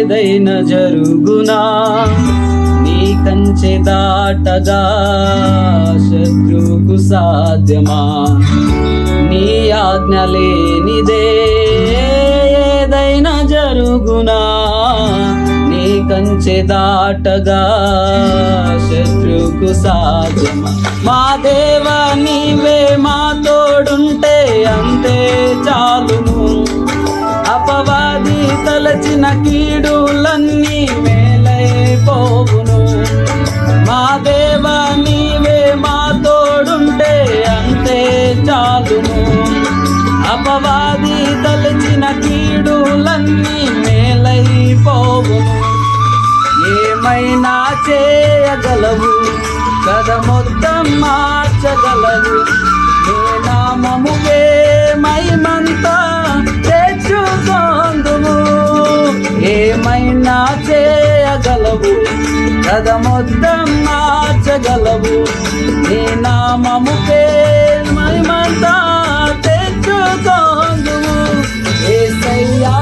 ఏదైనా జరుగునా నీ కంచె దాటగా శత్రువుకు సాధ్యమా నీ ఆజ్ఞ లేనిదే ఏదైనా జరుగునా నీ కంచె దాటగా శత్రువుకు సాధ్యమా మా దేవా నీవే మా తోడుంటే అంతే చాలును అపవాది తలచిన కీడులన్నీ మేలైపోవును మా దేవా నీవే మా తోడుంటే అంతే చాలును అపవాది తలచిన కీడులన్నీ మేలైపోవును ఏమైనా చేయగలవు కథ మొత్తం మార్చగలవు నీ నామముకే మహిమంతా తెచ్చుకొందుము ఏమైనా చేయగలవు కథ మొత్తం మార్చగలవు నీ నామముకే మహిమంతా తెచ్చుకొందుము యేసయ్యా